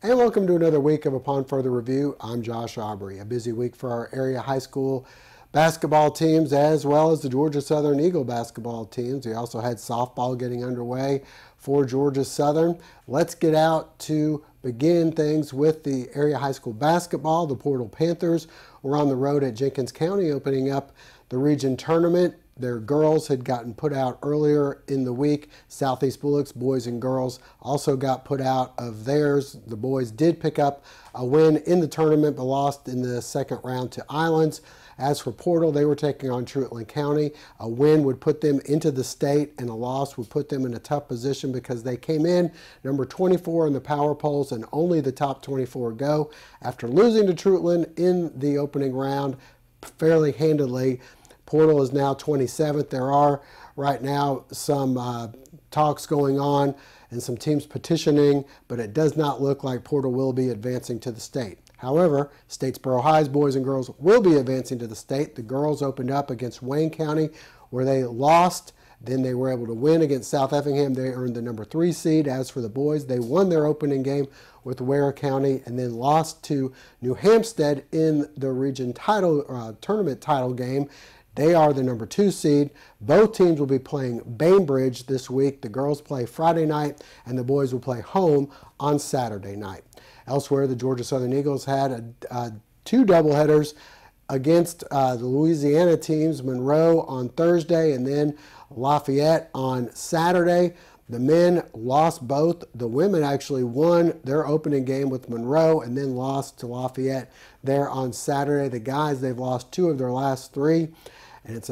And welcome to another week of Upon Further Review. I'm Josh Aubrey. A busy week for our area high school basketball teams as well as the Georgia Southern Eagle basketball teams. We also had softball getting underway for Georgia Southern. Let's get out to begin things with the area high school basketball. The Portal Panthers were on the road at Jenkins County opening up the region tournament. Their girls had gotten put out earlier in the week. Southeast Bulloch's boys and girls also got put out of theirs. The boys did pick up a win in the tournament but lost in the second round to Islands. As for Portal, they were taking on Truitland County. A win would put them into the state and a loss would put them in a tough position because they came in number 24 in the power polls and only the top 24 go. After losing to Truitland in the opening round fairly handily, Portal is now 27th. There are right now some talks going on and some teams petitioning, but it does not look like Portal will be advancing to the state. However, Statesboro High's boys and girls will be advancing to the state. The girls opened up against Wayne County where they lost. Then they were able to win against South Effingham. They earned the number 3 seed. As for the boys, they won their opening game with Ware County and then lost to New Hampstead in the region title tournament title game. They are the number 2 seed. Both teams will be playing Bainbridge this week. The girls play Friday night and the boys will play home on Saturday night. Elsewhere, the Georgia Southern Eagles had 2 doubleheaders against the Louisiana teams, Monroe on Thursday and then Lafayette on Saturday. The men lost both. The women actually won their opening game with Monroe and then lost to Lafayette there on Saturday. The guys, they've lost 2 of their last 3. And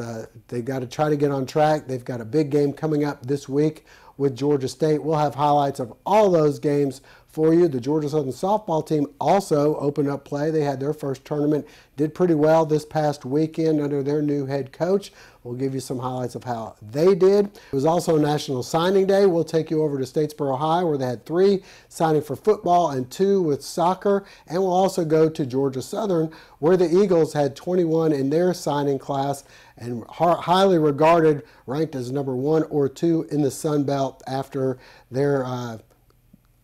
they've got to try to get on track. They've got a big game coming up this week with Georgia State. We'll have highlights of all those games for you. The Georgia Southern softball team also opened up play. They had their first tournament, did pretty well this past weekend under their new head coach. We'll give you some highlights of how they did. It was also National Signing Day. We'll take you over to Statesboro High where they had 3 signing for football and 2 with soccer. And we'll also go to Georgia Southern where the Eagles had 21 in their signing class and highly regarded, ranked as number 1 or 2 in the Sun Belt after their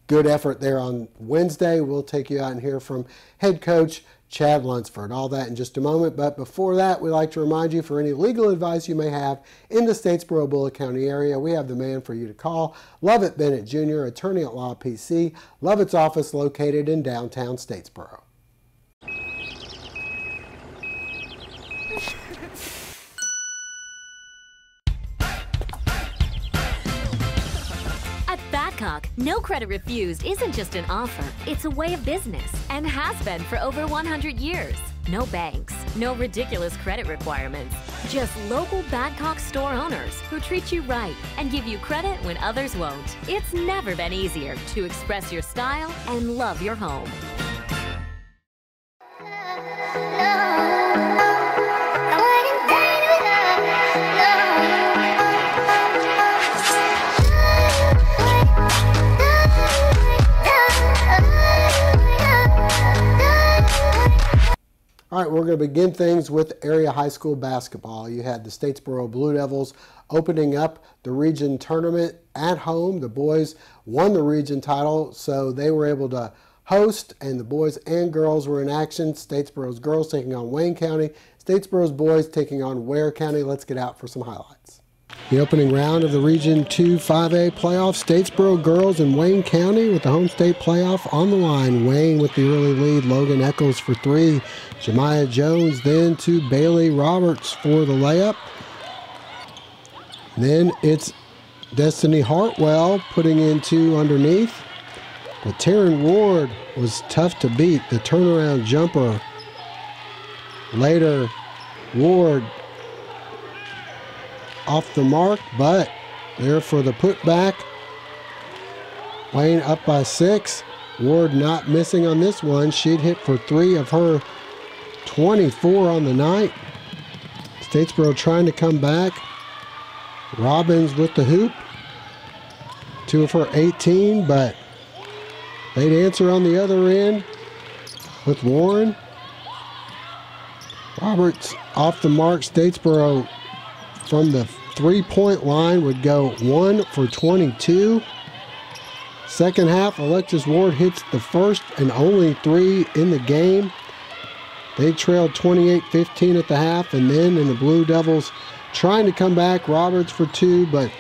good effort there on Wednesday. We'll take you out and hear from head coach Chad Lunsford. All that in just a moment. But before that, we'd like to remind you for any legal advice you may have in the Statesboro Bulloch County area, we have the man for you to call. Lovett Bennett Jr., attorney at law PC. Lovett's office located in downtown Statesboro. No credit refused isn't just an offer, it's a way of business and has been for over 100 years. No banks, no ridiculous credit requirements, just local Badcock store owners who treat you right and give you credit when others won't. It's never been easier to express your style and love your home. All right, we're going to begin things with area high school basketball. You had the Statesboro Blue Devils opening up the region tournament at home. The boys won the region title, so they were able to host, and the boys and girls were in action. Statesboro's girls taking on Wayne County, Statesboro's boys taking on Ware County. Let's get out for some highlights. The opening round of the Region 2 5A playoff, Statesboro girls and Wayne County with the home state playoff on the line. Wayne with the early lead, Logan Eccles for 3. Jemiah Jones then to Bailey Roberts for the layup. Then it's Destiny Hartwell putting in 2 underneath. But Taryn Ward was tough to beat. The turnaround jumper. Later, Ward off the mark, but there for the putback. Wayne up by 6. Ward not missing on this one. She'd hit for 3 of her 24 on the night. Statesboro trying to come back. Robbins with the hoop. 2 of her 18, but they'd answer on the other end with Warren. Roberts off the mark. Statesboro from the 3-point line would go 1 for 22. Second half, Alexis Ward hits the first and only 3 in the game. They trailed 28-15 at the half, and then in the Blue Devils trying to come back. Roberts for 2, but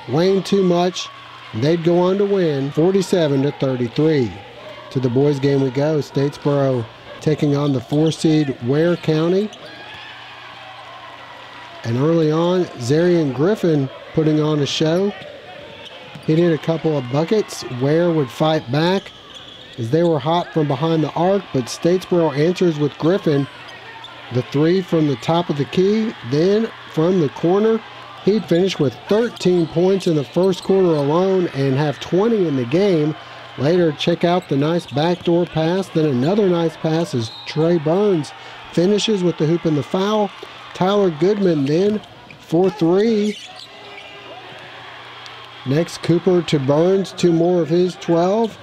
Wayne too much. They'd go on to win 47-33. To the boys game we go. Statesboro taking on the 4-seed Ware County. And early on, Zarian Griffin putting on a show. He did a couple of buckets. Ware would fight back as they were hot from behind the arc, but Statesboro answers with Griffin. The 3 from the top of the key, then from the corner. He'd finish with 13 points in the first quarter alone and have 20 in the game. Later, check out the nice backdoor pass. Then another nice pass as Trey Burns finishes with the hoop and the foul. Tyler Goodman then for 3. Next, Cooper to Burns, 2 more of his 12.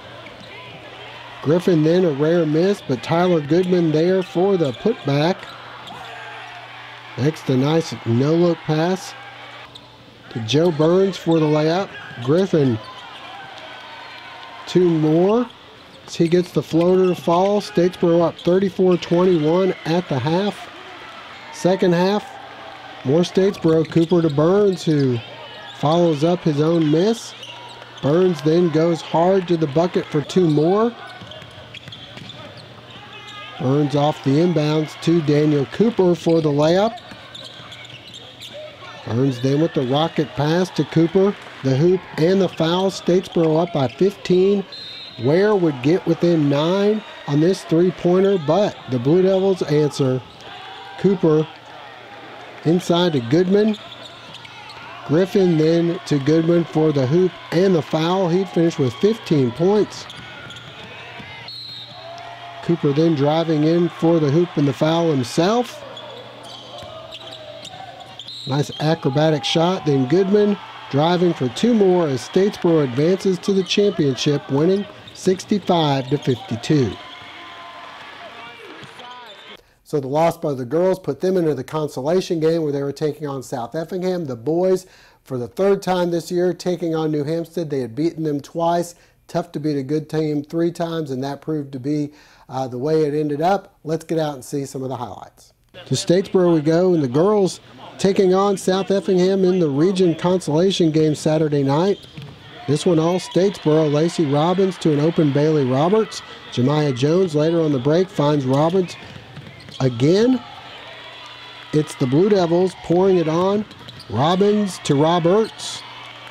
Griffin then a rare miss, but Tyler Goodman there for the putback. Next, a nice no-look pass to Joe Burns for the layup. Griffin, 2 more as he gets the floater to fall. Statesboro up 34-21 at the half. Second half, more Statesboro. Cooper to Burns, who follows up his own miss. Burns then goes hard to the bucket for 2 more. Burns off the inbounds to Daniel Cooper for the layup. Burns then with the rocket pass to Cooper. The hoop and the foul. Statesboro up by 15. Ware would get within 9 on this 3-pointer, but the Blue Devils answer. Cooper inside to Goodman. Griffin then to Goodman for the hoop and the foul. He'd finish with 15 points. Cooper then driving in for the hoop and the foul himself. Nice acrobatic shot. Then Goodman driving for 2 more as Statesboro advances to the championship, winning 65-52. So the loss by the girls put them into the consolation game where they were taking on South Effingham. The boys, for the 3rd time this year, taking on New Hampstead. They had beaten them twice. Tough to beat a good team 3 times, and that proved to be the way it ended up. Let's get out and see some of the highlights. To Statesboro we go, and the girls taking on South Effingham in the region consolation game Saturday night. This one all Statesboro. Lacey Robbins to an open Bailey Roberts. Jemiah Jones later on the break finds Roberts again. It's the Blue Devils pouring it on. Robbins to Roberts.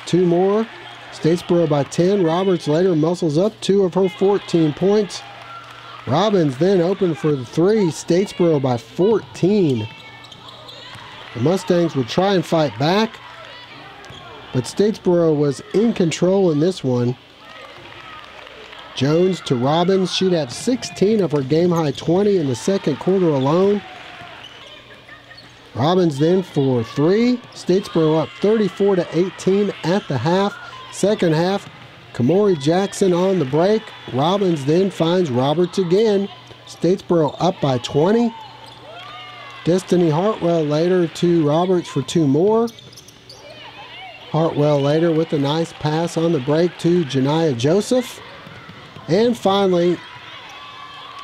2 more. Statesboro by 10. Roberts later muscles up 2 of her 14 points. Robbins then open for the 3. Statesboro by 14. The Mustangs would try and fight back, but Statesboro was in control in this one. Jones to Robbins. She'd have 16 of her game-high 20 in the second quarter alone. Robbins then for 3. Statesboro up 34-18 at the half. Second half, Kamori Jackson on the break. Robbins then finds Roberts again. Statesboro up by 20. Destiny Hartwell later to Roberts for 2 more. Hartwell later with a nice pass on the break to Janiah Joseph. And finally,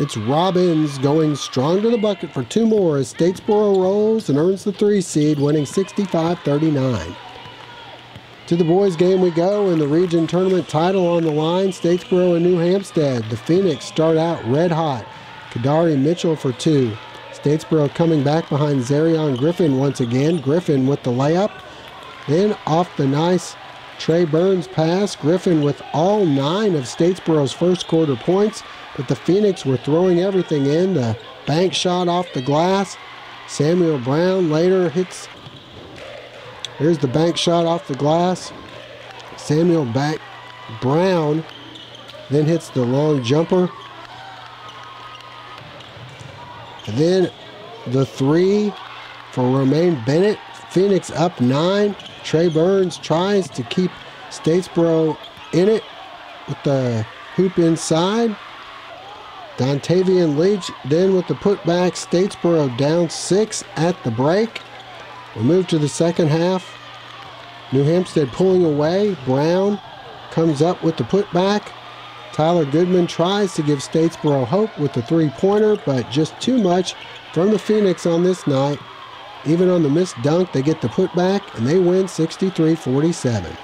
it's Robbins going strong to the bucket for 2 more as Statesboro rolls and earns the 3 seed, winning 65-39. To the boys game we go, in the region tournament title on the line, Statesboro and New Hampstead. The Phoenix start out red hot. Kadari Mitchell for 2. Statesboro coming back behind Zarian Griffin once again. Griffin with the layup. Then off the nice Trey Burns pass. Griffin with all 9 of Statesboro's first quarter points, but the Phoenix were throwing everything in. The bank shot off the glass. Samuel Brown later hits. Here's the bank shot off the glass. Samuel Brown then hits the long jumper. And then the 3 for Romaine Bennett. Phoenix up 9. Trey Burns tries to keep Statesboro in it with the hoop inside. Dontavian Leach then with the putback. Statesboro down 6 at the break. We move to the second half. New Hampstead pulling away. Brown comes up with the putback. Tyler Goodman tries to give Statesboro hope with the 3-pointer, but just too much from the Phoenix on this night. Even on the missed dunk, they get the putback, and they win 63-47.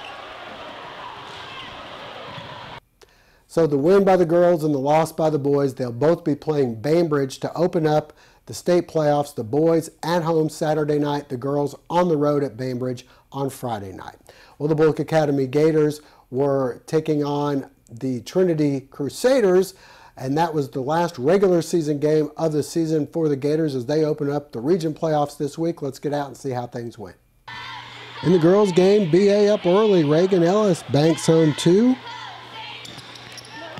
So the win by the girls and the loss by the boys, they'll both be playing Bainbridge to open up the state playoffs. The boys at home Saturday night, the girls on the road at Bainbridge on Friday night. Well, the Bulloch Academy Gators were taking on the Trinity Crusaders, and that was the last regular season game of the season for the Gators as they open up the region playoffs this week. Let's get out and see how things went. In the girls game, BA up early. Reagan Ellis banks home 2.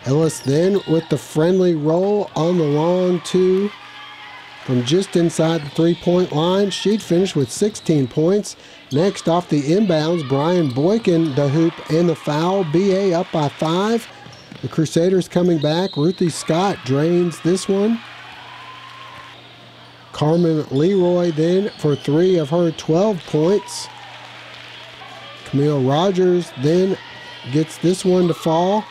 Ellis then with the friendly roll on the long 2 from just inside the 3-point line. She'd finish with 16 points. Next, off the inbounds, Brian Boykin, the hoop and the foul. BA up by 5. The Crusaders coming back. Ruthie Scott drains this one. Carmen Leroy then for 3 of her 12 points. Camille Rogers then gets this one to fall.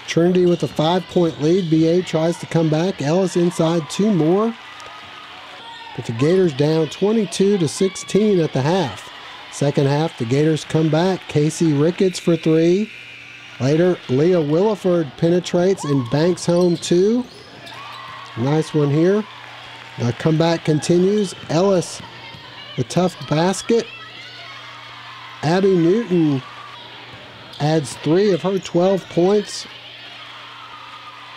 Trinity with a 5-point lead. BA tries to come back. Ellis inside 2 more. But the Gators down 22-16 at the half. Second half, the Gators come back. Casey Ricketts for 3. Later, Leah Williford penetrates and banks home 2. Nice one here. The comeback continues. Ellis, the tough basket. Abby Newton adds 3 of her 12 points.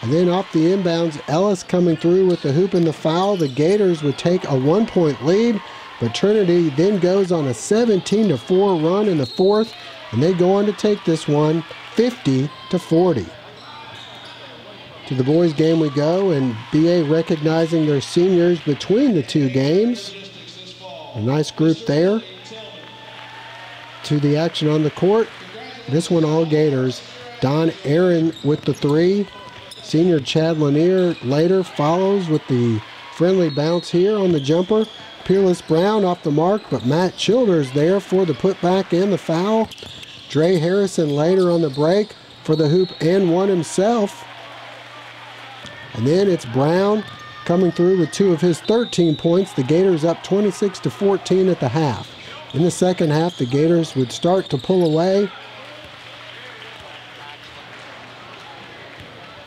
And then off the inbounds, Ellis coming through with the hoop and the foul. The Gators would take a 1-point lead, but Trinity then goes on a 17-4 run in the fourth, and they go on to take this one 50-40. To the boys' game we go, and BA recognizing their seniors between the 2 games. A nice group there. To the action on the court. This one all Gators. Don Aaron with the 3. Senior Chad Lanier later follows with the friendly bounce here on the jumper. Peerless Brown off the mark, but Matt Childers there for the putback and the foul. Dre Harrison later on the break for the hoop and one himself. And then it's Brown coming through with 2 of his 13 points. The Gators up 26-14 at the half. In the second half, the Gators would start to pull away.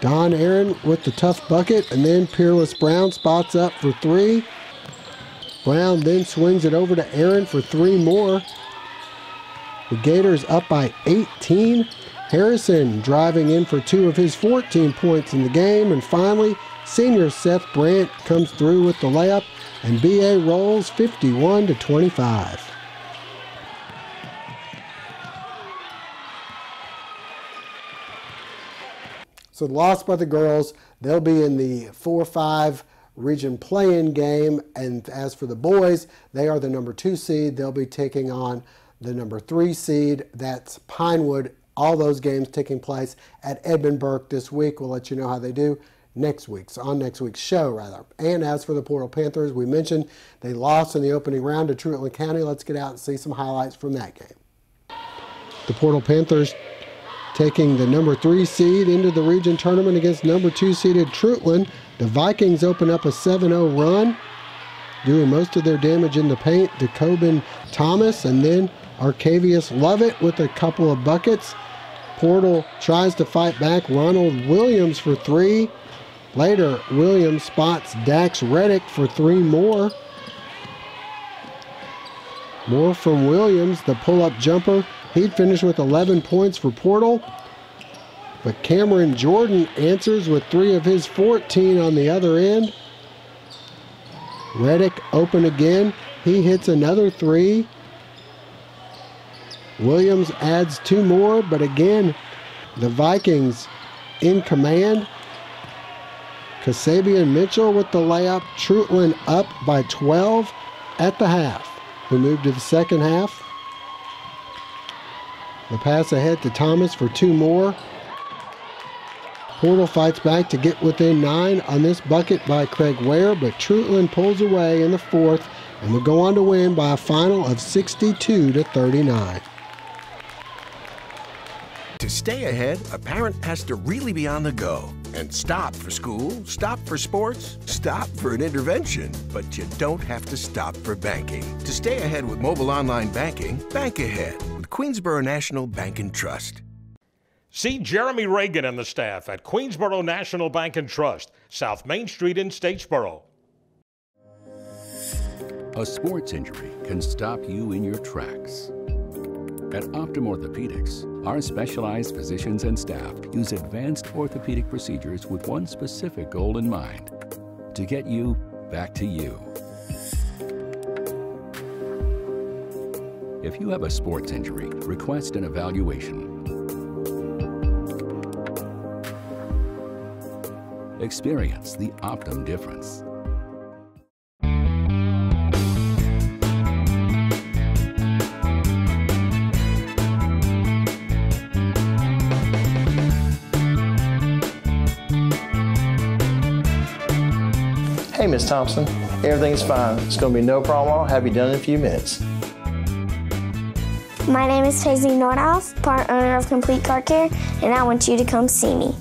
Don Aaron with the tough bucket, and then Peerless Brown spots up for 3. Brown then swings it over to Aaron for 3 more. The Gators up by 18. Harrison driving in for 2 of his 14 points in the game. And finally, senior Seth Brandt comes through with the layup, and BA rolls 51-25. So the loss by the girls, they'll be in the 4-5 region play-in game. And as for the boys, they are the number 2 seed. They'll be taking on the number 3 seed. That's Pinewood. All those games taking place at Edmund Burke this week. We'll let you know how they do next week's show, rather. And as for the Portal Panthers, we mentioned they lost in the opening round to Truitland County. Let's get out and see some highlights from that game. The Portal Panthers taking the number 3 seed into the region tournament against number 2 seeded Truitland. The Vikings open up a 7-0 run, doing most of their damage in the paint to Coben Thomas, and then Arcavius Lovett with a couple of buckets. Portal tries to fight back. Ronald Williams for 3. Later, Williams spots Dax Reddick for 3 more. More from Williams, the pull-up jumper. He'd finish with 11 points for Portal. But Cameron Jordan answers with 3 of his 14 on the other end. Reddick open again. He hits another 3. Williams adds 2 more, but again, the Vikings in command. Kasabian Mitchell with the layup. Trutland up by 12 at the half. We move to the second half. The pass ahead to Thomas for 2 more. Portal fights back to get within 9 on this bucket by Craig Ware, but Trutland pulls away in the fourth and will go on to win by a final of 62-39. To stay ahead, a parent has to really be on the go and stop for school, stop for sports, stop for an intervention. But you don't have to stop for banking. To stay ahead with mobile online banking, bank ahead with Queensboro National Bank and Trust. See Jeremy Reagan and the staff at Queensboro National Bank and Trust, South Main Street in Statesboro. A sports injury can stop you in your tracks. At Optum Orthopedics, our specialized physicians and staff use advanced orthopedic procedures with one specific goal in mind: to get you back to you. If you have a sports injury, request an evaluation. Experience the Optum difference. Hey, Miss Thompson, everything's fine. It's going to be no problem. I'll have you done in a few minutes. My name is Kasey Nordhoff, part owner of Complete Car Care, and I want you to come see me.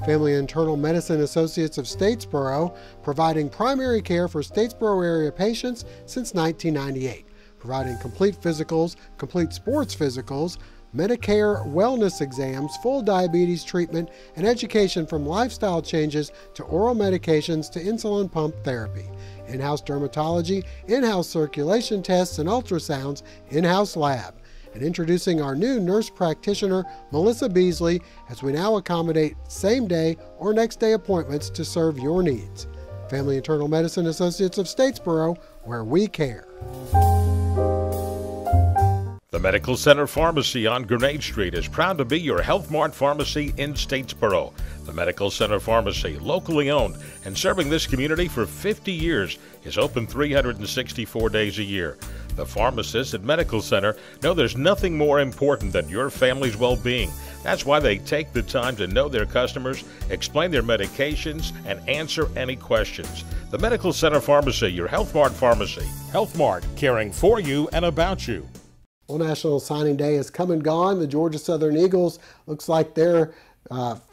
Family Internal Medicine Associates of Statesboro, providing primary care for Statesboro area patients since 1998, providing complete physicals, complete sports physicals, Medicare wellness exams, full diabetes treatment, and education from lifestyle changes to oral medications to insulin pump therapy. In-house dermatology, in-house circulation tests and ultrasounds, in-house lab. And introducing our new nurse practitioner, Melissa Beasley, as we now accommodate same-day or next-day appointments to serve your needs. Family Internal Medicine Associates of Statesboro, where we care. The Medical Center Pharmacy on Grenade Street is proud to be your Health Mart pharmacy in Statesboro. The Medical Center Pharmacy, locally owned and serving this community for 50 years, is open 364 days a year. The pharmacists at Medical Center know there's nothing more important than your family's well-being. That's why they take the time to know their customers, explain their medications, and answer any questions. The Medical Center Pharmacy, your Health Mart pharmacy. Health Mart, caring for you and about you. Well, National Signing Day has come and gone. The Georgia Southern Eagles, looks like their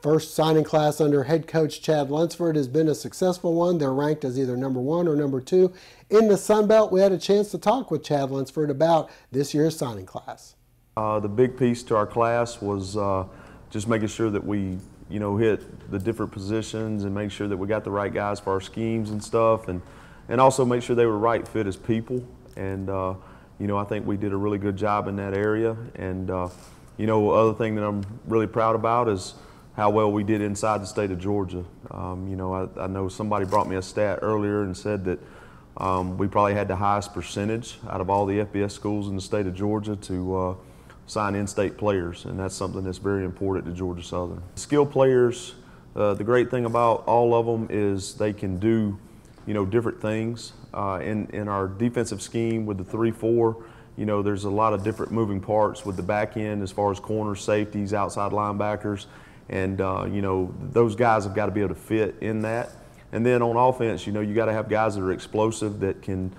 first signing class under head coach Chad Lunsford has been a successful one. They're ranked as either number 1 or number 2 in the Sun Belt. We had a chance to talk with Chad Lunsford about this year's signing class. The big piece to our class was just making sure that we, hit the different positions and make sure that we got the right guys for our schemes and stuff, and also make sure they were right fit as people. And I think we did a really good job in that area. And other thing that I'm really proud about is how well we did inside the state of Georgia. I know somebody brought me a stat earlier and said that we probably had the highest percentage out of all the FBS schools in the state of Georgia to sign in-state players, and that's something that's very important to Georgia Southern. Skilled players, the great thing about all of them is they can do different things. In our defensive scheme with the 3-4, there's a lot of different moving parts with the back end as far as corners, safeties, outside linebackers, and those guys have got to be able to fit in that. And then on offense, you got to have guys that are explosive that can,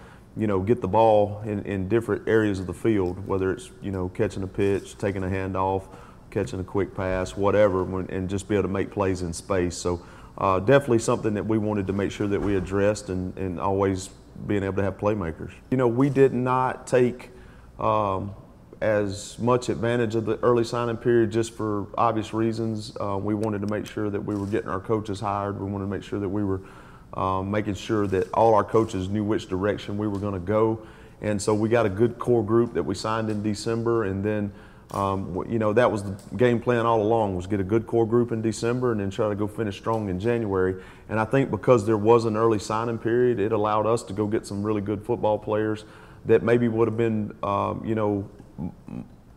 get the ball in different areas of the field, whether it's, catching a pitch, taking a handoff, catching a quick pass, whatever, and just be able to make plays in space. So definitely something that we wanted to make sure that we addressed, and always being able to have playmakers. We did not take as much advantage of the early signing period just for obvious reasons. We wanted to make sure that we were getting our coaches hired. We wanted to make sure that we were making sure that all our coaches knew which direction we were going to go. And so we got a good core group that we signed in December, and then you know, that was the game plan all along, was get a good core group in December and then try to go finish strong in January. And I think because there was an early signing period, it allowed us to go get some really good football players that maybe would have been, you know,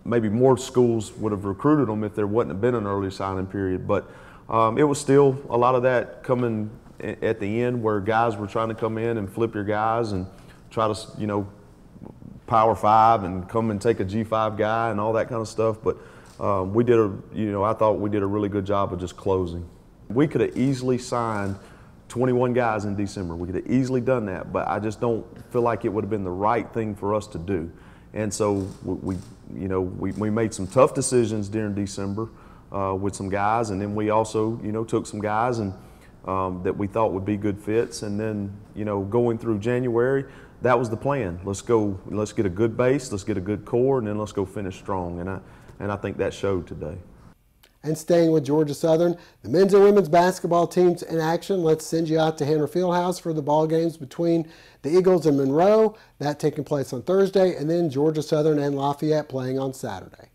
maybe more schools would have recruited them if there wouldn't have been an early signing period. But it was still a lot of that coming at the end where guys were trying to come in and flip your guys and try to, you know, Power 5 and come and take a G5 guy and all that kind of stuff. But we did I thought we did a really good job of just closing. We could have easily signed 21 guys in December. We could have easily done that, but I just don't feel like it would have been the right thing for us to do. And so we made some tough decisions during December with some guys, and then we also, you know, took some guys and that we thought would be good fits. And then, you know, going through January, that was the plan. Let's get a good base, let's get a good core, and then let's go finish strong. And I think that showed today. And staying with Georgia Southern, the men's and women's basketball teams in action. Let's send you out to Hanner Fieldhouse for the ball games between the Eagles and Monroe. That taking place on Thursday, and then Georgia Southern and Lafayette playing on Saturday.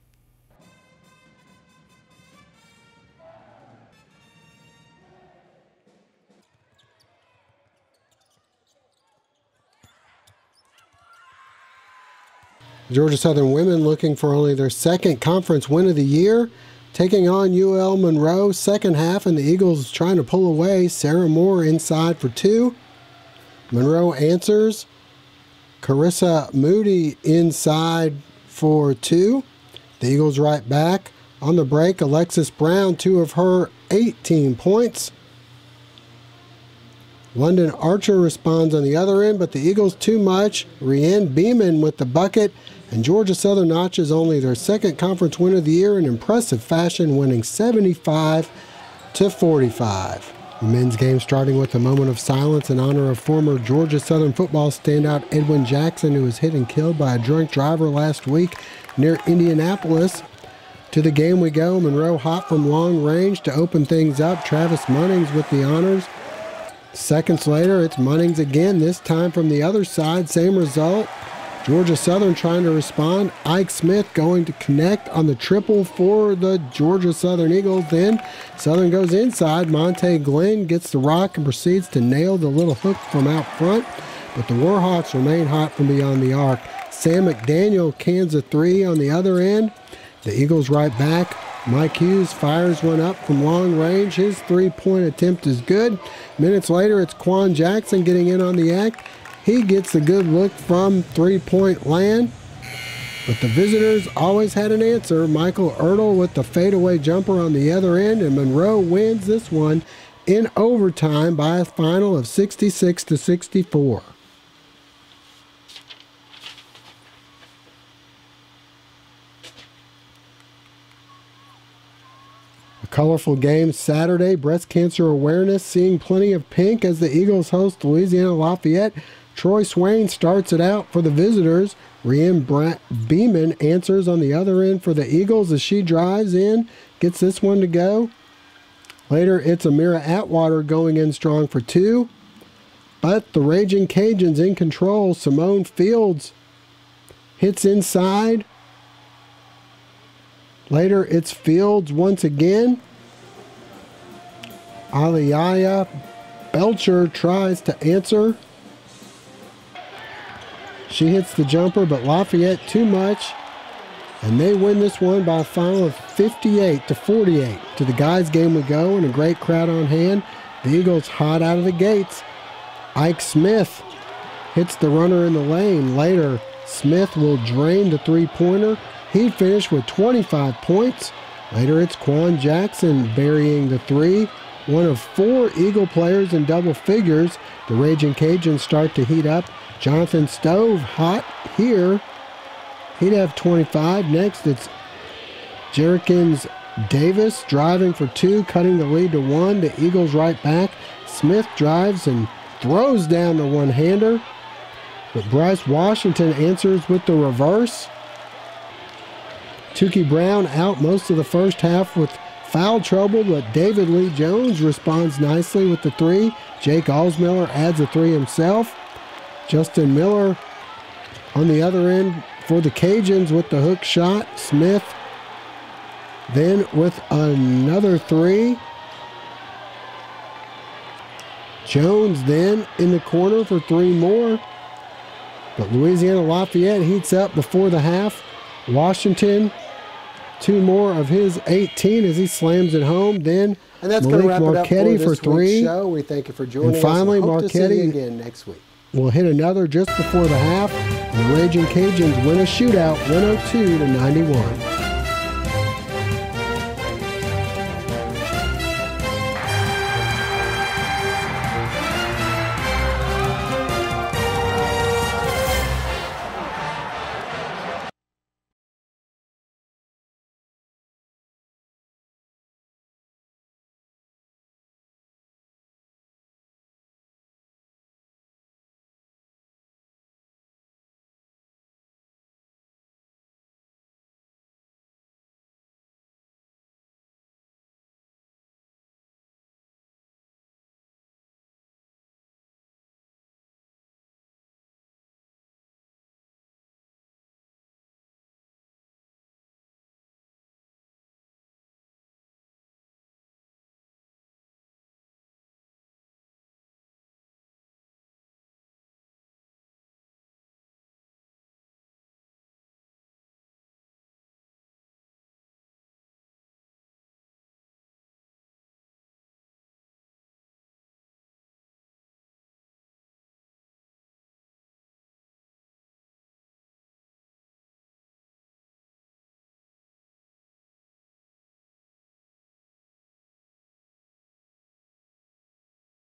Georgia Southern women looking for only their second conference win of the year, taking on UL Monroe. Second half, and the Eagles trying to pull away. Sarah Moore inside for 2. Monroe answers. Carissa Moody inside for 2. The Eagles right back. On the break, Alexis Brown, 2 of her 18 points. London Archer responds on the other end, but the Eagles too much. Rianne Beeman with the bucket. And Georgia Southern notches only their second conference win of the year in impressive fashion, winning 75-45. The men's game starting with a moment of silence in honor of former Georgia Southern football standout Edwin Jackson, who was hit and killed by a drunk driver last week near Indianapolis. To the game we go. Monroe hot from long range to open things up. Travis Munnings with the honors. Seconds later, it's Munnings again, this time from the other side. Same result. Georgia Southern trying to respond. Ike Smith going to connect on the triple for the Georgia Southern Eagles. Then Southern goes inside. Monte Glenn gets the rock and proceeds to nail the little hook from out front. But the Warhawks remain hot from beyond the arc. Sam McDaniel cans a 3 on the other end. The Eagles right back. Mike Hughes fires one up from long range. His 3-point attempt is good. Minutes later, it's Quan Jackson getting in on the act. He gets a good look from 3-point land. But the visitors always had an answer. Michael Ertl with the fadeaway jumper on the other end, and Monroe wins this one in overtime by a final of 66-64. Colorful game Saturday, breast cancer awareness, seeing plenty of pink as the Eagles host Louisiana Lafayette. Troy Swain starts it out for the visitors. Rianne Beeman answers on the other end for the Eagles as she drives in, gets this one to go. Later, it's Amira Atwater going in strong for 2. But the Raging Cajuns in control. Simone Fields hits inside. Later, it's Fields once again. Aliyah Belcher tries to answer. She hits the jumper, but Lafayette too much. And they win this one by a final of 58-48. To the guys' game we go, and a great crowd on hand. The Eagles hot out of the gates. Ike Smith hits the runner in the lane. Later, Smith will drain the 3-pointer. He finished with 25 points. Later, it's Quan Jackson burying the 3. One of 4 Eagle players in double figures. The Raging Cajuns start to heat up. Jonathan Stove hot here. He'd have 25. Next, it's Jerkins Davis driving for 2, cutting the lead to 1. The Eagles right back. Smith drives and throws down the one-hander. But Bryce Washington answers with the reverse. Tukey Brown out most of the first half with foul trouble, but David Lee Jones responds nicely with the three. Jake Alsmiller adds a three himself. Justin Miller on the other end for the Cajuns with the hook shot. Smith then with another three. Jones then in the corner for three more. But Louisiana Lafayette heats up before the half. Washington, two more of his 18 as he slams it home. Then and that's going to wrap Marchetti it up for three. Show. We thank you for joining and finally, us. Hope Marchetti to see you again next week. Will hit another just before the half. The Raging Cajuns win a shootout, 102-91.